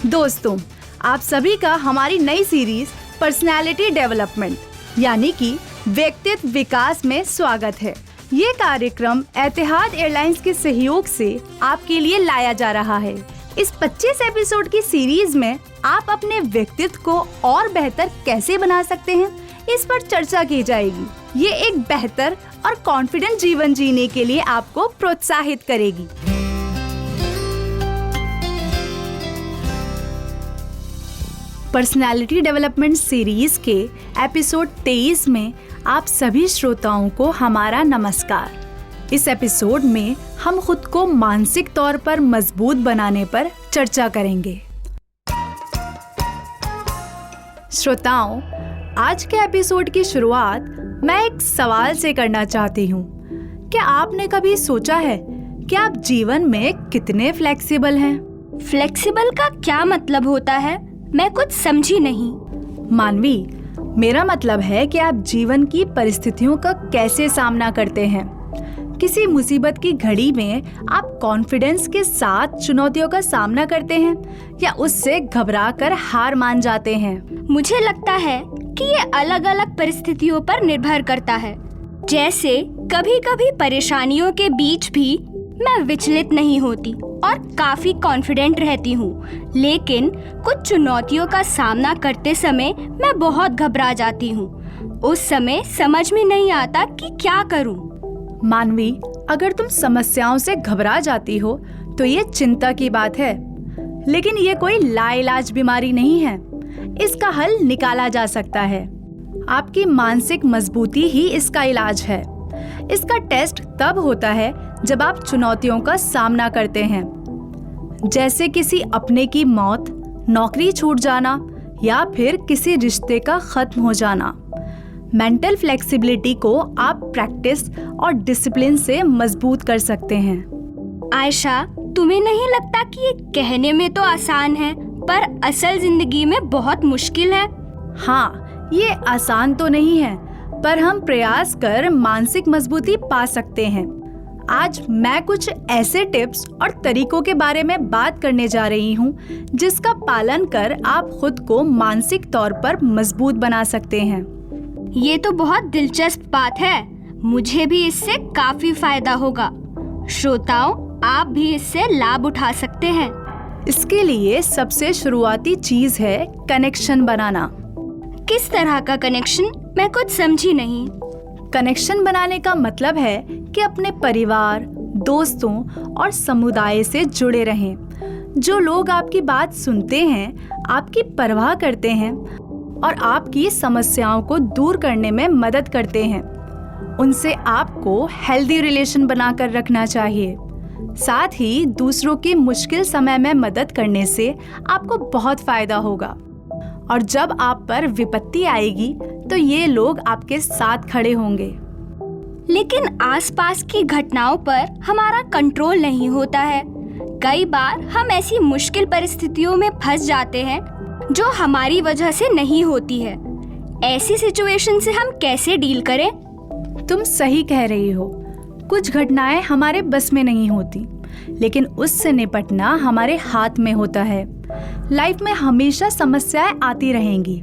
दोस्तों, आप सभी का हमारी नई सीरीज पर्सनालिटी डेवलपमेंट यानी कि व्यक्तित्व विकास में स्वागत है। ये कार्यक्रम एतिहाद एयरलाइंस के सहयोग से आपके लिए लाया जा रहा है। इस 25 एपिसोड की सीरीज में आप अपने व्यक्तित्व को और बेहतर कैसे बना सकते हैं, इस पर चर्चा की जाएगी। ये एक बेहतर और कॉन्फिडेंट जीवन जीने के लिए आपको प्रोत्साहित करेगी। पर्सनालिटी डेवलपमेंट सीरीज के एपिसोड 23 में आप सभी श्रोताओं को हमारा नमस्कार। इस एपिसोड में हम खुद को मानसिक तौर पर मजबूत बनाने पर चर्चा करेंगे। श्रोताओं, आज के एपिसोड की शुरुआत मैं एक सवाल से करना चाहती हूँ। क्या आपने कभी सोचा है कि आप जीवन में कितने फ्लेक्सिबल हैं? फ्लेक्सिबल का क्या मतलब होता है? मैं कुछ समझी नहीं। मानवी, मेरा मतलब है कि आप जीवन की परिस्थितियों का कैसे सामना करते हैं। किसी मुसीबत की घड़ी में आप कॉन्फिडेंस के साथ चुनौतियों का सामना करते हैं या उससे घबराकर हार मान जाते हैं? मुझे लगता है कि ये अलग अलग परिस्थितियों पर निर्भर करता है। जैसे कभी कभी परेशानियों के बीच भी मैं विचलित नहीं होती और काफी कॉन्फिडेंट रहती हूँ, लेकिन कुछ चुनौतियों का सामना करते समय मैं बहुत घबरा जाती हूँ। उस समय समझ में नहीं आता कि क्या करूँ। मानवी, अगर तुम समस्याओं से घबरा जाती हो तो ये चिंता की बात है, लेकिन ये कोई लाइलाज बीमारी नहीं है। इसका हल निकाला जा सकता है। आपकी मानसिक मजबूती ही इसका इलाज है। इसका टेस्ट तब होता है जब आप चुनौतियों का सामना करते हैं, जैसे किसी अपने की मौत, नौकरी छूट जाना या फिर किसी रिश्ते का खत्म हो जाना। मेंटल फ्लेक्सिबिलिटी को आप प्रैक्टिस और डिसिप्लिन से मजबूत कर सकते हैं। आयशा, तुम्हें नहीं लगता कि ये कहने में तो आसान है पर असल जिंदगी में बहुत मुश्किल है? हाँ, ये आसान तो नहीं है, पर हम प्रयास कर मानसिक मजबूती पा सकते हैं। आज मैं कुछ ऐसे टिप्स और तरीकों के बारे में बात करने जा रही हूँ जिसका पालन कर आप खुद को मानसिक तौर पर मजबूत बना सकते हैं। ये तो बहुत दिलचस्प बात है। मुझे भी इससे काफी फायदा होगा। श्रोताओं, आप भी इससे लाभ उठा सकते हैं। इसके लिए सबसे शुरुआती चीज है कनेक्शन बनाना। किस तरह का कनेक्शन? मैं कुछ समझी नहीं। कनेक्शन बनाने का मतलब है कि अपने परिवार, दोस्तों और समुदाय से जुड़े रहें। जो लोग आपकी बात सुनते हैं, आपकी परवाह करते हैं और आपकी समस्याओं को दूर करने में मदद करते हैं, उनसे आपको हेल्दी रिलेशन बनाकर रखना चाहिए। साथ ही दूसरों की मुश्किल समय में मदद करने से आपको बहुत फायदा होगा और जब आप पर विपत्ति आएगी तो ये लोग आपके साथ खड़े होंगे। लेकिन आसपास की घटनाओं पर हमारा कंट्रोल नहीं होता है। कई बार हम ऐसी मुश्किल परिस्थितियों में फंस जाते हैं जो हमारी वजह से नहीं होती है। ऐसी सिचुएशन से हम कैसे डील करें? तुम सही कह रही हो। कुछ घटनाएं हमारे बस में नहीं होती, लेकिन उससे निपटना हमारे हाथ में होता है। लाइफ में हमेशा समस्याएं आती रहेंगी।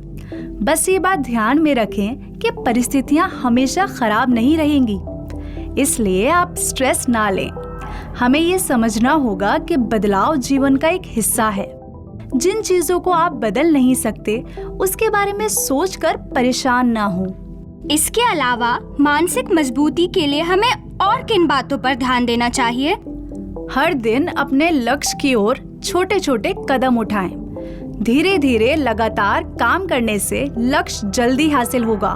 बस ये बात ध्यान में रखें कि परिस्थितियां हमेशा खराब नहीं रहेंगी, इसलिए आप स्ट्रेस ना लें। हमें ये समझना होगा कि बदलाव जीवन का एक हिस्सा है। जिन चीजों को आप बदल नहीं सकते, उसके बारे में सोचकर परेशान ना हो। इसके अलावा मानसिक मजबूती के लिए हमें और किन बातों पर ध्यान देना चाहिए? हर दिन अपने लक्ष्य की ओर छोटे छोटे कदम उठाएं। धीरे धीरे लगातार काम करने से लक्ष्य जल्दी हासिल होगा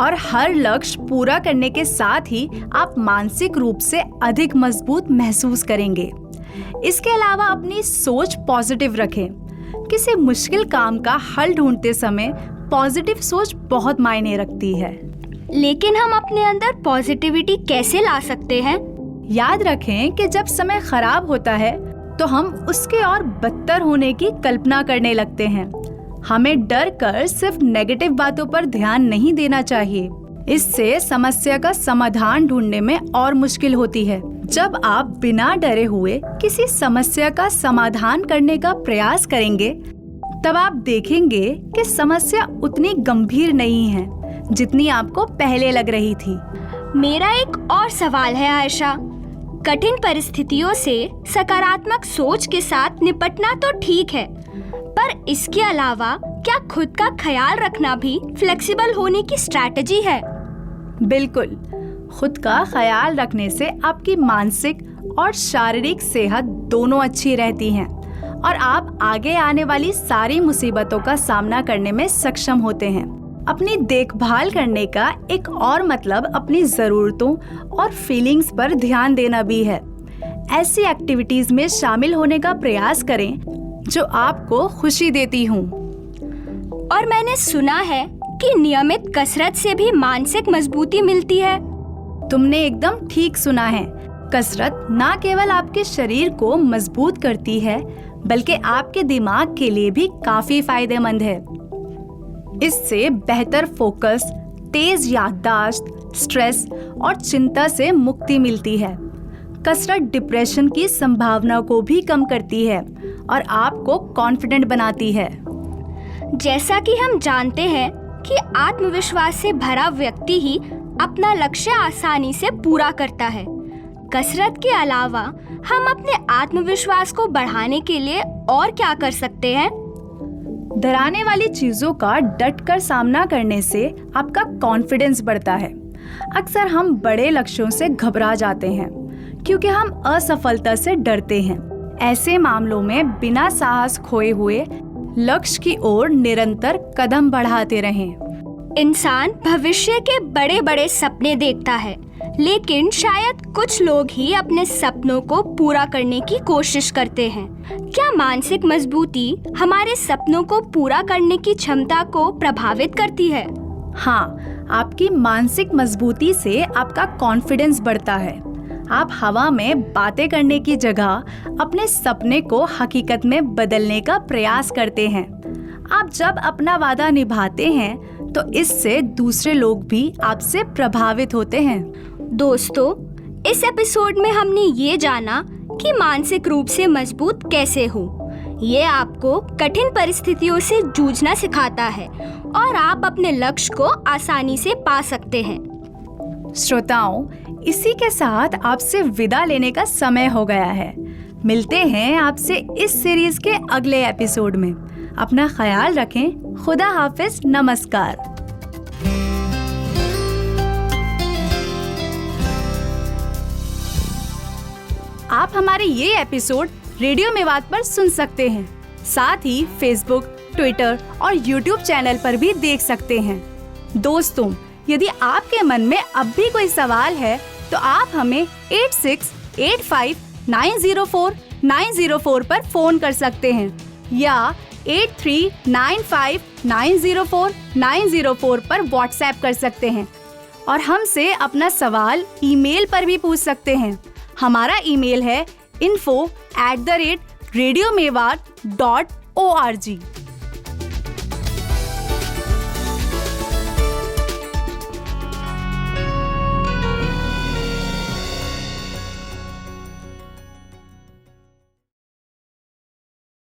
और हर लक्ष्य पूरा करने के साथ ही आप मानसिक रूप से अधिक मजबूत महसूस करेंगे। इसके अलावा अपनी सोच पॉजिटिव रखें। किसी मुश्किल काम का हल ढूंढते समय पॉजिटिव सोच बहुत मायने रखती है। लेकिन हम अपने अंदर पॉजिटिविटी कैसे ला सकते हैं? याद रखें कि जब समय खराब होता है तो हम उसके और बदतर होने की कल्पना करने लगते हैं। हमें डर कर सिर्फ नेगेटिव बातों पर ध्यान नहीं देना चाहिए। इससे समस्या का समाधान ढूंढने में और मुश्किल होती है। जब आप बिना डरे हुए किसी समस्या का समाधान करने का प्रयास करेंगे, तब आप देखेंगे कि समस्या उतनी गंभीर नहीं है जितनी आपको पहले लग रही थी। मेरा एक और सवाल है आयशा, कठिन परिस्थितियों से सकारात्मक सोच के साथ निपटना तो ठीक है, पर इसके अलावा क्या खुद का ख्याल रखना भी फ्लेक्सिबल होने की स्ट्रैटेजी है? बिल्कुल, खुद का ख्याल रखने से आपकी मानसिक और शारीरिक सेहत दोनों अच्छी रहती हैं और आप आगे आने वाली सारी मुसीबतों का सामना करने में सक्षम होते हैं। अपनी देखभाल करने का एक और मतलब अपनी ज़रूरतों और फीलिंग्स पर ध्यान देना भी है। ऐसी एक्टिविटीज में शामिल होने का प्रयास करें जो आपको खुशी देती हों। और मैंने सुना है कि नियमित कसरत से भी मानसिक मजबूती मिलती है। तुमने एकदम ठीक सुना है। कसरत न केवल आपके शरीर को मजबूत करती है, बल्कि आपके दिमाग के लिए भी काफी फायदेमंद है। इससे बेहतर फोकस, तेज याददाश्त, स्ट्रेस और चिंता से मुक्ति मिलती है। कसरत डिप्रेशन की संभावना को भी कम करती है और आपको कॉन्फिडेंट बनाती है। जैसा कि हम जानते हैं कि आत्मविश्वास से भरा व्यक्ति ही अपना लक्ष्य आसानी से पूरा करता है। कसरत के अलावा हम अपने आत्मविश्वास को बढ़ाने के लिए और क्या कर सकते हैं? डराने वाली चीजों का डटकर सामना करने से आपका कॉन्फिडेंस बढ़ता है। अक्सर हम बड़े लक्ष्यों से घबरा जाते हैं क्योंकि हम असफलता से डरते हैं। ऐसे मामलों में बिना साहस खोए हुए लक्ष्य की ओर निरंतर कदम बढ़ाते रहें। इंसान भविष्य के बड़े बड़े सपने देखता है, लेकिन शायद कुछ लोग ही अपने सपनों को पूरा करने की कोशिश करते हैं। क्या मानसिक मजबूती हमारे सपनों को पूरा करने की क्षमता को प्रभावित करती है? हाँ, आपकी मानसिक मजबूती से आपका कॉन्फिडेंस बढ़ता है। आप हवा में बातें करने की जगह अपने सपने को हकीकत में बदलने का प्रयास करते हैं। आप जब अपना वादा निभाते हैं तो इससे दूसरे लोग भी आपसे प्रभावित होते हैं। दोस्तों, इस एपिसोड में हमने ये जाना कि मानसिक रूप से मजबूत कैसे हो। ये आपको कठिन परिस्थितियों से जूझना सिखाता है और आप अपने लक्ष्य को आसानी से पा सकते हैं। श्रोताओं, इसी के साथ आपसे विदा लेने का समय हो गया है। मिलते हैं आपसे इस सीरीज के अगले एपिसोड में। अपना ख्याल रखें। खुदा हाफिज। नमस्कार। आप हमारे ये एपिसोड रेडियो मेवात पर सुन सकते हैं। साथ ही फेसबुक, ट्विटर और यूट्यूब चैनल पर भी देख सकते हैं। दोस्तों, यदि आपके मन में अब भी कोई सवाल है तो आप हमें 8685904904 पर फोन कर सकते हैं या 8395904904 पर व्हाट्सएप कर सकते हैं और हमसे अपना सवाल ईमेल पर भी पूछ सकते हैं। हमारा ईमेल है info@radiomewat.org।